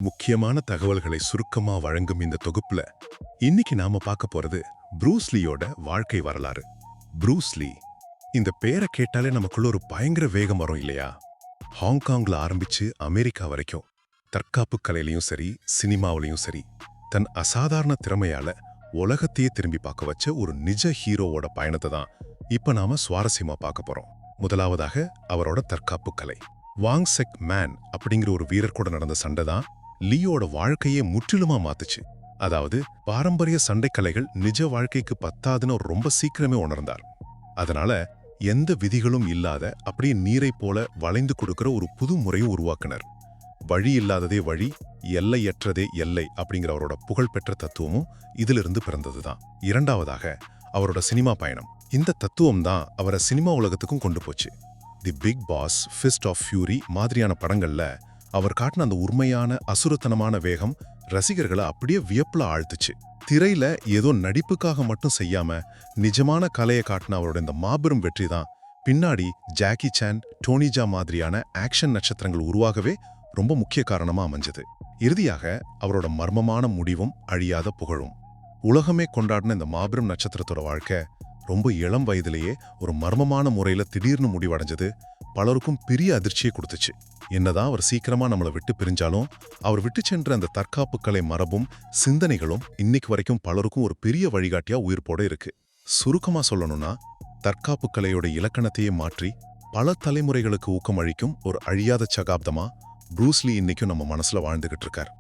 முக்கியமான தகவல்களை சுருக்கமா வழங்கும் இந்த தொகுப்புல இன்னைக்கு நாம பார்க்க போறது ப்ரூஸ் லீயோட வாழ்க்கை வரலாறு. ப்ரூஸ் லீ இந்த பேரை கேட்டாலே நமக்குள்ள ஒரு பயங்கர வேகம் வரும் இல்லையா? ஹாங்காங்ல ஆரம்பிச்சு அமெரிக்கா வரைக்கும் தற்காப்பு கலையிலையும் சரி சினிமாவிலையும் சரி தன் அசாதாரண திறமையால உலகத்தையே திரும்பி பார்க்க வச்ச ஒரு நிஜ ஹீரோவோட பயணத்தை தான் இப்ப நாம சுவாரஸ்யமா பார்க்க போறோம். முதலாவதாக அவரோட தற்காப்பு கலை. வாங் செக் மேன் அப்படிங்கிற ஒரு வீரர் கூட நடந்த சண்டை தான் லீயோட வாழ்க்கையே முற்றிலுமா மாத்துச்சு. அதாவது பாரம்பரிய சண்டைக்கலைகள் நிஜ வாழ்க்கைக்கு பத்தாதுன்னு அவர் ரொம்ப சீக்கிரமே உணர்ந்தார். அதனால எந்த விதிகளும் இல்லாத அப்படியே நீரை போல வளைந்து கொடுக்கிற ஒரு புது முறையும் உருவாக்கினர். வழி இல்லாததே வழி, எல்லையற்றதே எல்லை அப்படிங்கிற அவரோட புகழ்பெற்ற தத்துவமும் இதிலிருந்து பிறந்ததுதான். இரண்டாவதாக அவரோட சினிமா பயணம். இந்த தத்துவம் தான் அவரை சினிமா உலகத்துக்கும் கொண்டு போச்சு. The Big Boss, Fist of Fury மாதிரியான படங்கள்ல அவர் காட்டின அந்த உண்மையான அசுரத்தனமான வேகம் ரசிகர்களை அப்படியே வியப்புல ஆழ்த்துச்சு. திரையில ஏதோ நடிப்புக்காக மட்டும் செய்யாம நிஜமான கலையை காட்டின அவரோட இந்த மாபெரும் வெற்றி தான் பின்னாடி ஜாக்கி சான், டோனிஜா மாதிரியான ஆக்ஷன் நட்சத்திரங்கள் உருவாகவே ரொம்ப முக்கிய காரணமா அமைஞ்சது. இறுதியாக அவரோட மர்மமான முடிவும் அழியாத புகழும். உலகமே கொண்டாடின இந்த மாபெரும் நட்சத்திரத்தோட வாழ்க்கை ரொம்ப இளம் வயதிலேயே ஒரு மர்மமான முறையில திடீர்னு முடிவடைஞ்சது பலருக்கும் பெரிய அதிர்ச்சியை கொடுத்துச்சு. என்னதான் அவர் சீக்கிரமா நம்மளை விட்டு பிரிஞ்சாலும் அவர் விட்டு சென்ற அந்த தற்காப்பு கலை மரபும் சிந்தனைகளும் இன்னைக்கு வரைக்கும் பலருக்கும் ஒரு பெரிய வழிகாட்டியா உயிர்ப்போட இருக்கு. சுருக்கமா சொல்லணும்னா தற்காப்பு கலையோட இலக்கணத்தையே மாற்றி பல தலைமுறைகளுக்கு ஊக்கம் அளிக்கும் ஒரு அழியாத சகாப்தமா ப்ரூஸ் லீ இன்னைக்கும் நம்ம மனசுல வாழ்ந்துகிட்டு இருக்கார்.